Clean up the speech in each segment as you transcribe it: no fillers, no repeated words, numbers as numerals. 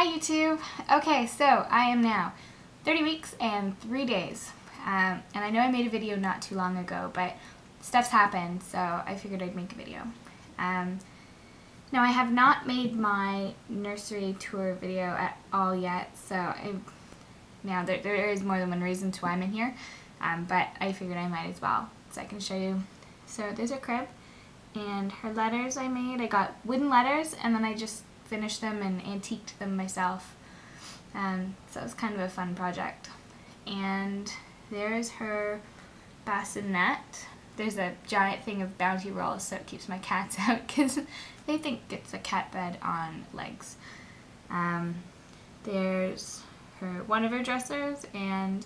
Hi YouTube! Okay, so I am now 30 weeks and 3 days. And I know I made a video not too long ago, but stuff's happened, so I figured I'd make a video. Now I have not made my nursery tour video at all yet, so now there is more than one reason to why I'm in here, but I figured I might as well, so I can show you. So there's her crib, and her letters I made. I got wooden letters, and then I just finished them and antiqued them myself. So it was kind of a fun project. And there's her bassinet. There's a giant thing of Bounty rolls so it keeps my cats out because they think it's a cat bed on legs. There's one of her dressers and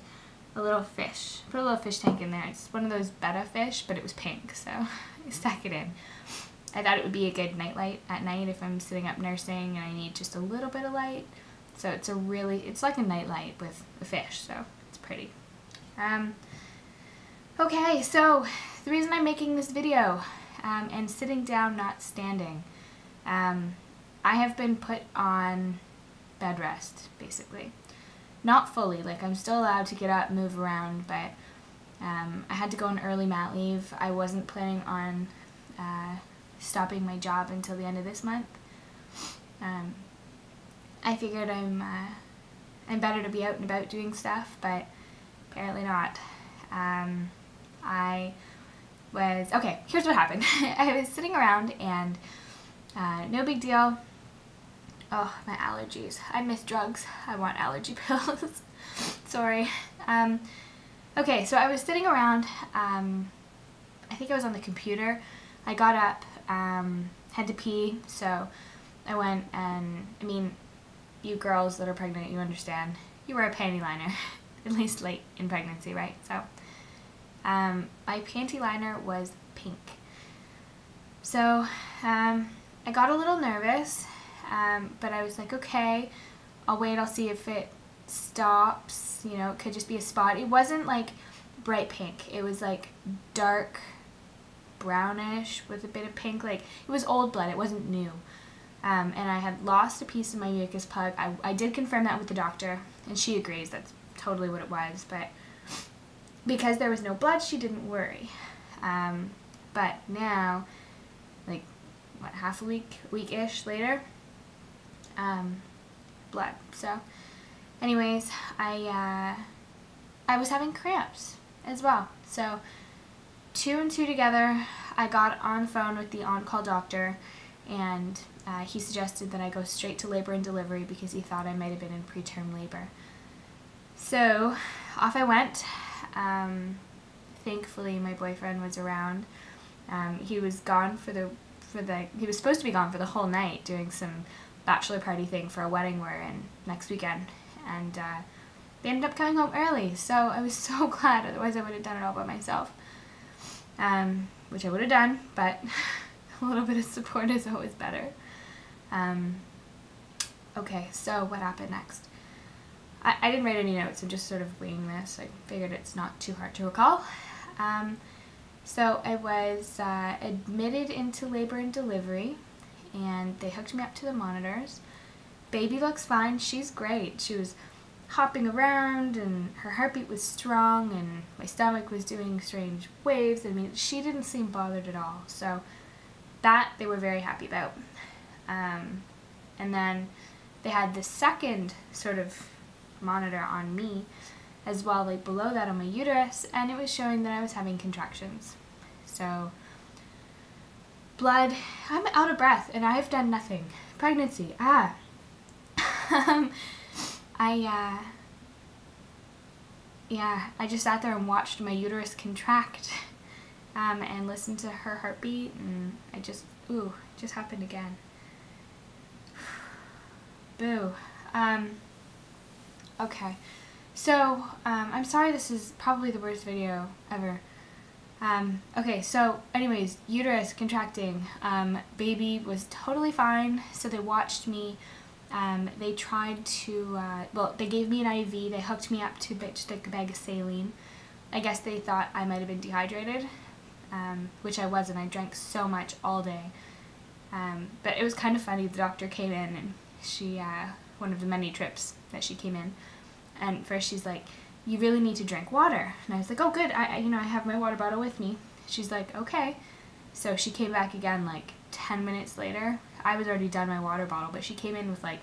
a little fish. Put a little fish tank in there. It's one of those betta fish, but it was pink, so I stuck it in. I thought it would be a good nightlight at night if I'm sitting up nursing and I need just a little bit of light. So it's like a nightlight with a fish, so it's pretty. Okay, so the reason I'm making this video and sitting down, not standing, I have been put on bed rest, basically. Not fully, like I'm still allowed to get up, move around, but I had to go on early mat leave. I wasn't planning on stopping my job until the end of this month. I figured I'm better to be out and about doing stuff, but apparently not. Okay, here's what happened. I was sitting around and no big deal. Oh, my allergies. I miss drugs. I want allergy pills. Sorry. Okay, so I was sitting around. I think I was on the computer. I got up, had to pee, so I went and, I mean, you girls that are pregnant, you understand. You wear a panty liner, at least late in pregnancy, right? So, my panty liner was pink. So, I got a little nervous, but I was like, okay, I'll wait, I'll see if it stops, you know, it could just be a spot. It wasn't like bright pink, it was like dark brownish with a bit of pink. Like, it was old blood, it wasn't new. And I had lost a piece of my mucus plug. I did confirm that with the doctor, and she agrees that's totally what it was, but because there was no blood, she didn't worry. But now, like, what, half a week-ish later, blood. So, anyways, I was having cramps as well. So, 2 and 2 together, I got on the phone with the on-call doctor, and he suggested that I go straight to labor and delivery because he thought I might have been in preterm labor. So off I went. Thankfully my boyfriend was around. He was gone he was supposed to be gone for the whole night doing some bachelor party thing for a wedding we're in next weekend, and they ended up coming home early, so I was so glad, otherwise I would have done it all by myself. Which I would have done, but a little bit of support is always better. Okay, so what happened next? I didn't write any notes, I'm just sort of winging this. I figured it's not too hard to recall. So I was admitted into labor and delivery, and they hooked me up to the monitors. Baby looks fine, she's great. She was hopping around, and her heartbeat was strong, and my stomach was doing strange waves. I mean, she didn't seem bothered at all, so that they were very happy about. And then they had the second sort of monitor on me as well, like below that on my uterus, and it was showing that I was having contractions. So, blood, I'm out of breath, and I've done nothing. Pregnancy, I just sat there and watched my uterus contract and listened to her heartbeat, and it just happened again. Boo. Okay, so I'm sorry this is probably the worst video ever. Okay, so anyways, uterus contracting, baby was totally fine, so they watched me. They tried to, well, they gave me an IV, they hooked me up to just like a bag of saline. I guess they thought I might have been dehydrated, which I wasn't. I drank so much all day. But it was kind of funny. The doctor came in and she one of the many trips that she came in. And first she's like, you really need to drink water. And I was like, oh good, I have my water bottle with me. She's like, okay. So she came back again like 10 minutes later. I was already done my water bottle, but she came in with like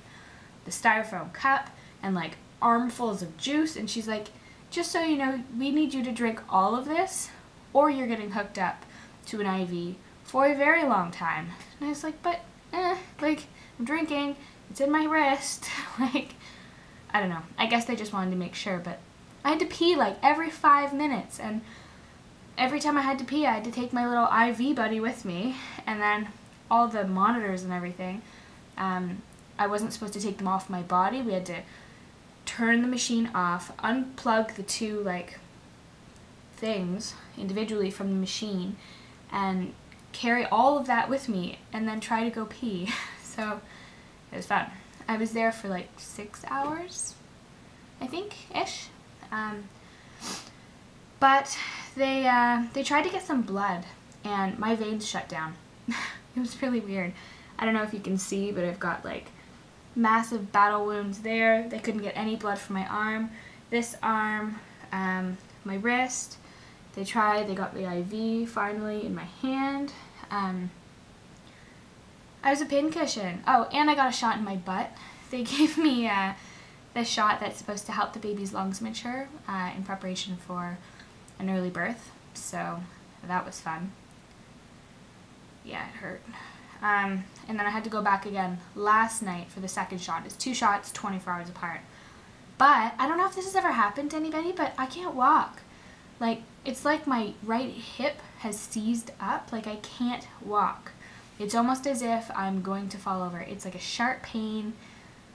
the styrofoam cup and like armfuls of juice, and she's like, just so you know, we need you to drink all of this or you're getting hooked up to an IV for a very long time. And I was like, but like, I'm drinking, it's in my wrist. Like, I don't know, I guess they just wanted to make sure, but I had to pee like every 5 minutes, and every time I had to pee I had to take my little IV buddy with me, and then all the monitors and everything, I wasn't supposed to take them off my body. We had to turn the machine off, unplug the two like things individually from the machine, and carry all of that with me and then try to go pee. So it was fun. I was there for like 6 hours, I think, ish. But they tried to get some blood and my veins shut down. It was really weird. I don't know if you can see, but I've got like massive battle wounds there. They couldn't get any blood from my arm. This arm, my wrist. They tried, they got the IV finally in my hand. I was a pincushion. Oh, and I got a shot in my butt. They gave me the shot that's supposed to help the baby's lungs mature in preparation for an early birth. So that was fun. Yeah, it hurt. And then I had to go back again last night for the second shot. It's 2 shots, 24 hours apart. But I don't know if this has ever happened to anybody, but I can't walk. Like, it's like my right hip has seized up. Like, I can't walk. It's almost as if I'm going to fall over. It's like a sharp pain,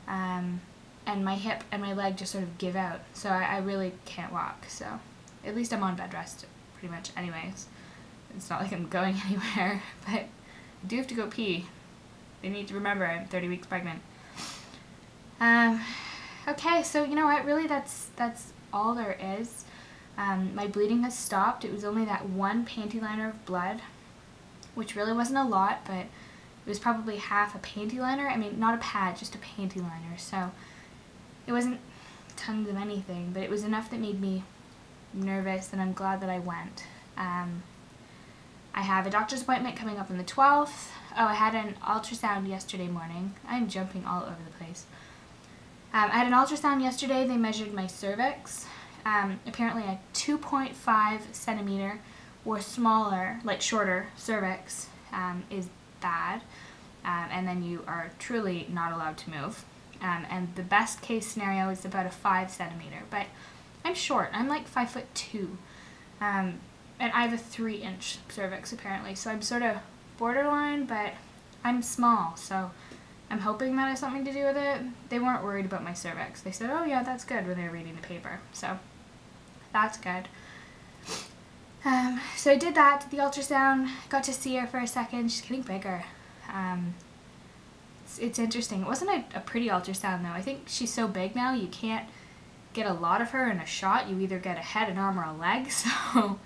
and my hip and my leg just sort of give out. So I really can't walk. So at least I'm on bed rest pretty much anyways. It's not like I'm going anywhere, but I do have to go pee. They need to remember I'm 30 weeks pregnant. Okay, so you know what, really that's all there is. My bleeding has stopped. It was only that one panty liner of blood, which really wasn't a lot, but it was probably half a panty liner. I mean, not a pad, just a panty liner. So it wasn't tons of anything, but it was enough that made me nervous, and I'm glad that I went. I have a doctor's appointment coming up on the 12th. Oh, I had an ultrasound yesterday morning. I'm jumping all over the place. I had an ultrasound yesterday. They measured my cervix. Apparently a 2.5 centimeter or smaller, like shorter cervix is bad, and then you are truly not allowed to move. And the best case scenario is about a 5 centimeter, but I'm short. I'm like 5'2", and I have a 3-inch cervix apparently, so I'm sort of borderline, but I'm small, so I'm hoping that has something to do with it. They weren't worried about my cervix. They said, oh yeah, that's good, when they were reading the paper, so that's good. So I did that, did the ultrasound, got to see her for a second. She's getting bigger. It's interesting. It wasn't a pretty ultrasound though. I think she's so big now you can't get a lot of her in a shot. You either get a head, an arm, or a leg, so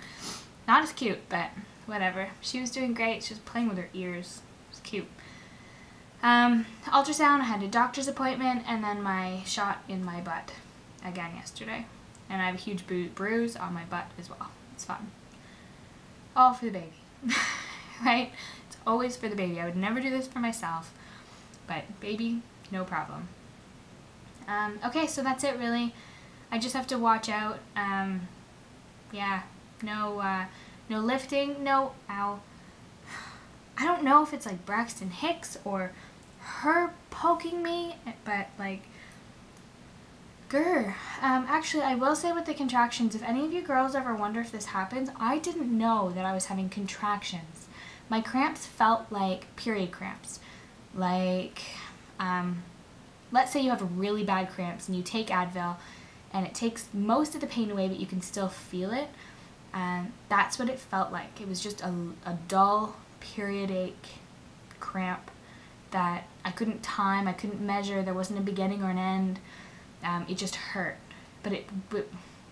not as cute, but whatever. She was doing great. She was playing with her ears. It was cute. Ultrasound, I had a doctor's appointment, and then my shot in my butt again yesterday. And I have a huge bruise on my butt as well. It's fun. All for the baby. Right? It's always for the baby. I would never do this for myself. But baby, no problem. Okay, so that's it really. I just have to watch out. Yeah, no lifting, no, ow. I don't know if it's like Braxton Hicks or her poking me, but like, grr. Actually, I will say with the contractions, if any of you girls ever wonder if this happens, I didn't know that I was having contractions. My cramps felt like period cramps. Like, let's say you have really bad cramps and you take Advil and it takes most of the pain away, but you can still feel it. And that's what it felt like. It was just a dull period ache cramp that I couldn't time, I couldn't measure, there wasn't a beginning or an end. It just hurt, but it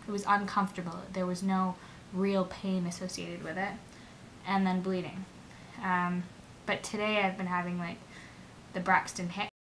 was uncomfortable. There was no real pain associated with it. And then bleeding. But today I've been having like the Braxton Hicks